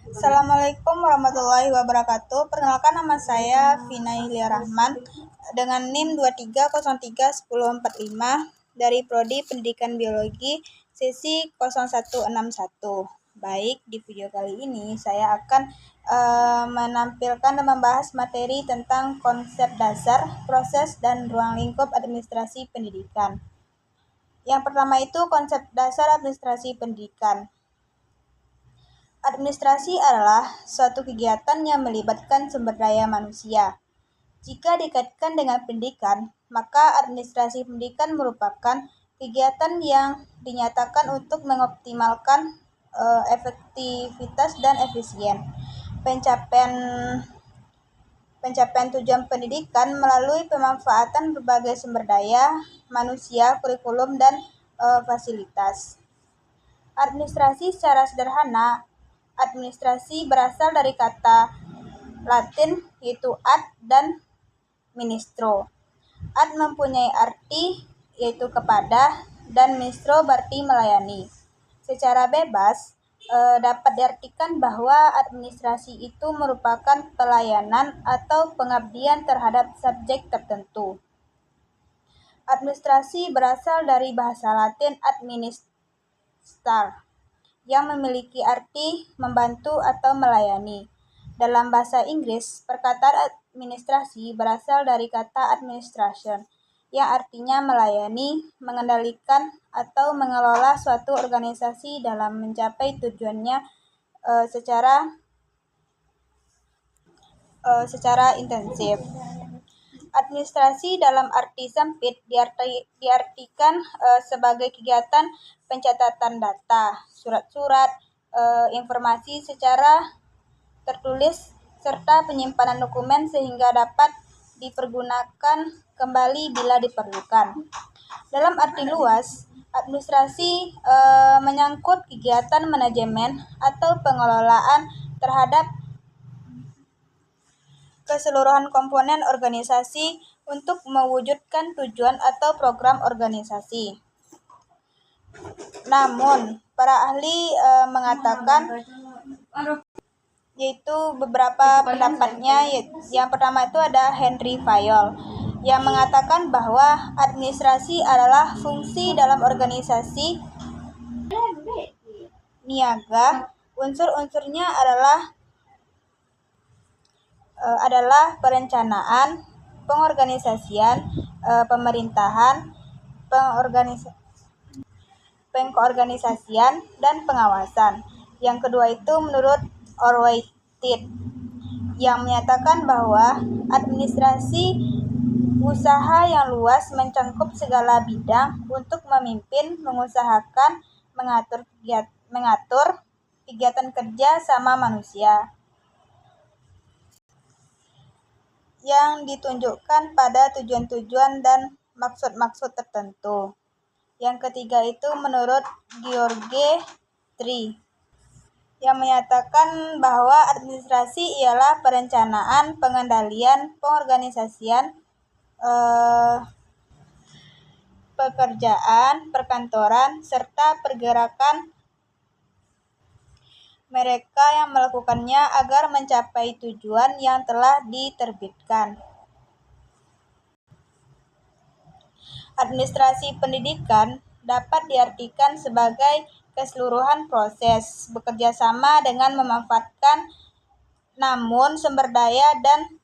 Assalamualaikum warahmatullahi wabarakatuh. Perkenalkan, nama saya Vina Ilia Rahman dengan NIM 23031045 dari Prodi Pendidikan Biologi sesi 0161. Baik, di video kali ini saya akan menampilkan dan membahas materi tentang konsep dasar, proses, dan ruang lingkup administrasi pendidikan. Yang pertama itu konsep dasar administrasi pendidikan. Administrasi adalah suatu kegiatan yang melibatkan sumber daya manusia. Jika dikaitkan dengan pendidikan, maka administrasi pendidikan merupakan kegiatan yang dinyatakan untuk mengoptimalkan efektivitas dan efisien pencapaian tujuan pendidikan melalui pemanfaatan berbagai sumber daya manusia, kurikulum, dan fasilitas. Administrasi secara sederhana, administrasi berasal dari kata Latin yaitu ad dan ministro. Ad mempunyai arti yaitu kepada dan ministro berarti melayani. Secara bebas dapat diartikan bahwa administrasi itu merupakan pelayanan atau pengabdian terhadap subjek tertentu. Administrasi berasal dari bahasa Latin administrar, yang memiliki arti membantu atau melayani. Dalam bahasa Inggris, perkataan administrasi berasal dari kata administration, yang artinya melayani, mengendalikan, atau mengelola suatu organisasi dalam mencapai tujuannya secara intensif. Administrasi dalam arti sempit diartikan sebagai kegiatan pencatatan data, surat-surat, informasi secara tertulis, serta penyimpanan dokumen sehingga dapat dipergunakan kembali bila diperlukan. Dalam arti luas, administrasi menyangkut kegiatan manajemen atau pengelolaan terhadap keseluruhan komponen organisasi untuk mewujudkan tujuan atau program organisasi. Namun, para ahli mengatakan yaitu beberapa pendapatnya. Yang pertama itu ada Henry Fayol yang mengatakan bahwa administrasi adalah fungsi dalam organisasi niaga. Unsur-unsurnya adalah perencanaan, pengorganisasian, pemerintahan, pengkoorganisasian, dan pengawasan. Yang kedua itu menurut Orwaited yang menyatakan bahwa administrasi usaha yang luas mencakup segala bidang untuk memimpin, mengusahakan, mengatur kegiatan kerja sama manusia yang ditunjukkan pada tujuan-tujuan dan maksud-maksud tertentu. Yang ketiga itu menurut George Tri yang menyatakan bahwa administrasi ialah perencanaan, pengendalian, pengorganisasian, pekerjaan, perkantoran, serta pergerakan mereka yang melakukannya agar mencapai tujuan yang telah diterbitkan. Administrasi pendidikan dapat diartikan sebagai keseluruhan proses bekerja sama dengan memanfaatkan namun sumber daya dan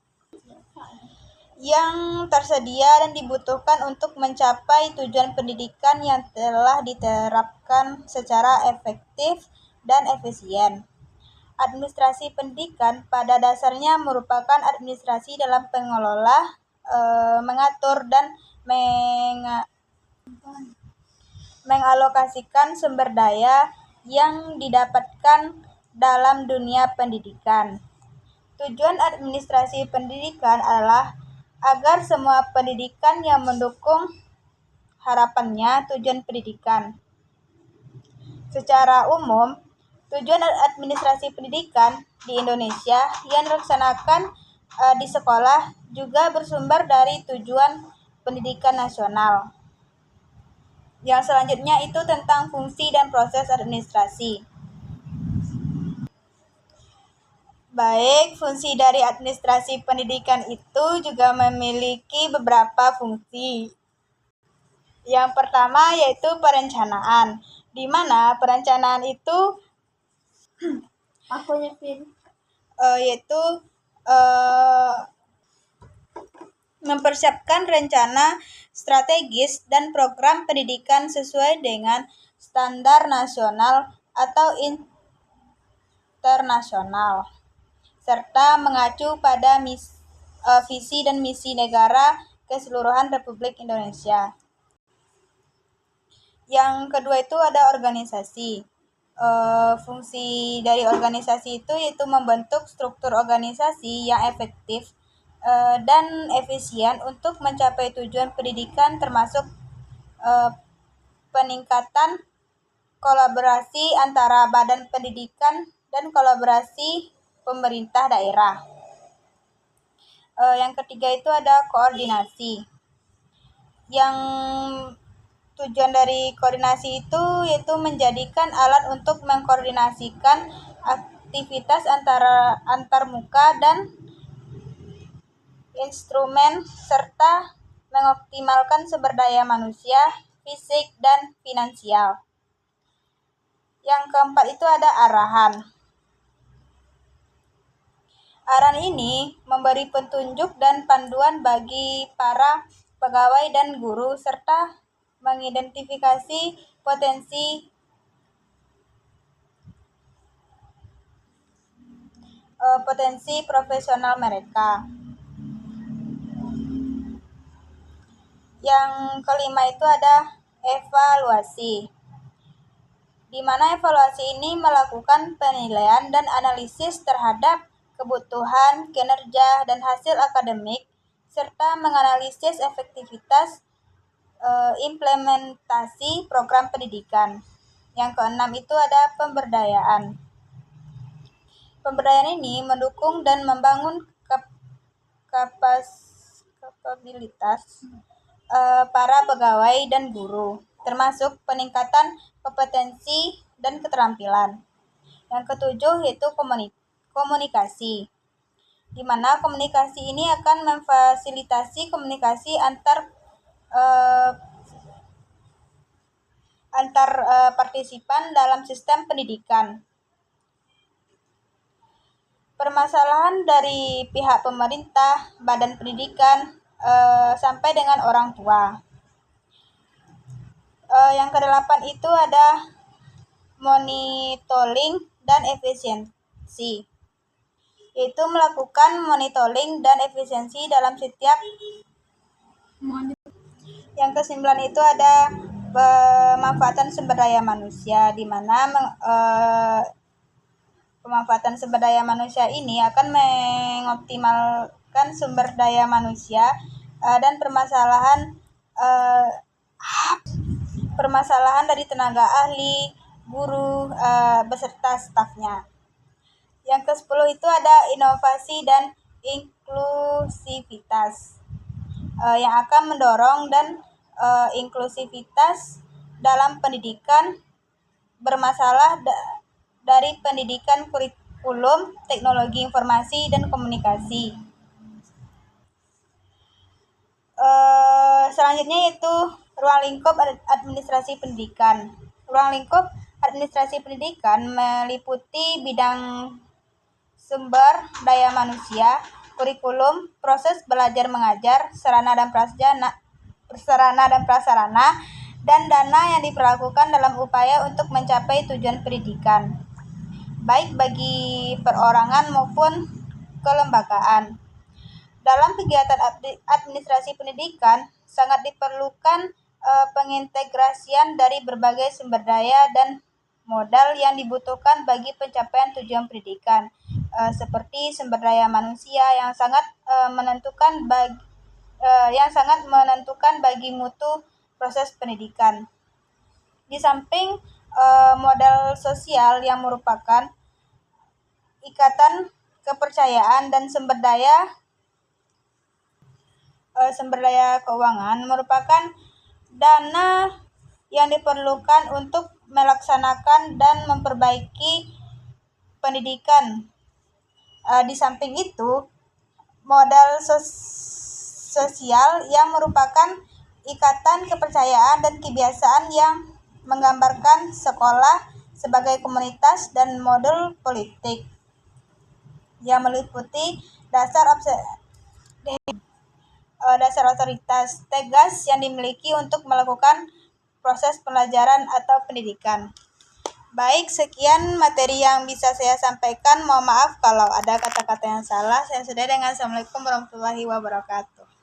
yang tersedia dan dibutuhkan untuk mencapai tujuan pendidikan yang telah diterapkan secara efektif dan efisien. Administrasi pendidikan pada dasarnya merupakan administrasi dalam pengelola, mengatur, dan mengalokasikan sumber daya yang didapatkan dalam dunia pendidikan. Tujuan administrasi pendidikan adalah agar semua pendidikan yang mendukung harapannya tujuan pendidikan. Secara umum, tujuan administrasi pendidikan di Indonesia yang dilaksanakan di sekolah juga bersumber dari tujuan pendidikan nasional. Yang selanjutnya itu tentang fungsi dan proses administrasi. Baik, fungsi dari administrasi pendidikan itu juga memiliki beberapa fungsi. Yang pertama yaitu perencanaan, di mana perencanaan itu yaitu mempersiapkan rencana strategis dan program pendidikan sesuai dengan standar nasional atau internasional, serta mengacu pada visi dan misi negara keseluruhan Republik Indonesia. Yang kedua itu ada organisasi. Fungsi dari organisasi itu yaitu membentuk struktur organisasi yang efektif dan efisien untuk mencapai tujuan pendidikan, termasuk peningkatan kolaborasi antara badan pendidikan dan kolaborasi pemerintah daerah. Yang ketiga itu ada koordinasi. Yang tujuan dari koordinasi itu yaitu menjadikan alat untuk mengkoordinasikan aktivitas antar muka dan instrumen serta mengoptimalkan sumber daya manusia, fisik, dan finansial. Yang keempat itu ada arahan. Arahan ini memberi petunjuk dan panduan bagi para pegawai dan guru serta mengidentifikasi potensi profesional mereka. Yang kelima itu ada evaluasi, di mana evaluasi ini melakukan penilaian dan analisis terhadap kebutuhan, kinerja, dan hasil akademik, serta menganalisis efektivitas implementasi program pendidikan. Yang keenam itu ada pemberdayaan. Pemberdayaan ini mendukung dan membangun kapabilitas para pegawai dan guru, termasuk peningkatan kompetensi dan keterampilan. Yang ketujuh yaitu komunikasi, di mana komunikasi ini akan memfasilitasi komunikasi antar partisipan dalam sistem pendidikan. Permasalahan dari pihak pemerintah, badan pendidikan, sampai dengan orang tua. Yang kedelapan itu ada monitoring dan efisiensi, yaitu melakukan monitoring dan efisiensi dalam setiap. Yang kesembilan itu ada pemanfaatan sumber daya manusia, di mana pemanfaatan sumber daya manusia ini akan mengoptimalkan sumber daya manusia dan permasalahan dari tenaga ahli, guru, beserta stafnya. Yang ke-10 itu ada inovasi dan inklusivitas, yang akan mendorong dan inklusivitas dalam pendidikan bermasalah dari pendidikan kurikulum, teknologi informasi, dan komunikasi. Selanjutnya yaitu ruang lingkup administrasi pendidikan. Ruang lingkup administrasi pendidikan meliputi bidang sumber daya manusia, kurikulum, proses belajar mengajar, sarana dan prasarana, dan dana yang diperlakukan dalam upaya untuk mencapai tujuan pendidikan, baik bagi perorangan maupun kelembagaan. Dalam kegiatan administrasi pendidikan, sangat diperlukan pengintegrasian dari berbagai sumber daya dan modal yang dibutuhkan bagi pencapaian tujuan pendidikan, seperti sumber daya manusia yang sangat menentukan bagi mutu proses pendidikan. Di samping modal sosial yang merupakan ikatan kepercayaan dan sumber daya keuangan merupakan dana yang diperlukan untuk melaksanakan dan memperbaiki pendidikan Di samping itu, modal sosial yang merupakan ikatan kepercayaan dan kebiasaan yang menggambarkan sekolah sebagai komunitas dan model politik yang meliputi dasar otoritas tegas yang dimiliki untuk melakukan proses pelajaran atau pendidikan. Baik, sekian materi yang bisa saya sampaikan. Mohon maaf kalau ada kata-kata yang salah. Saya sudah dengan Assalamualaikum warahmatullahi wabarakatuh.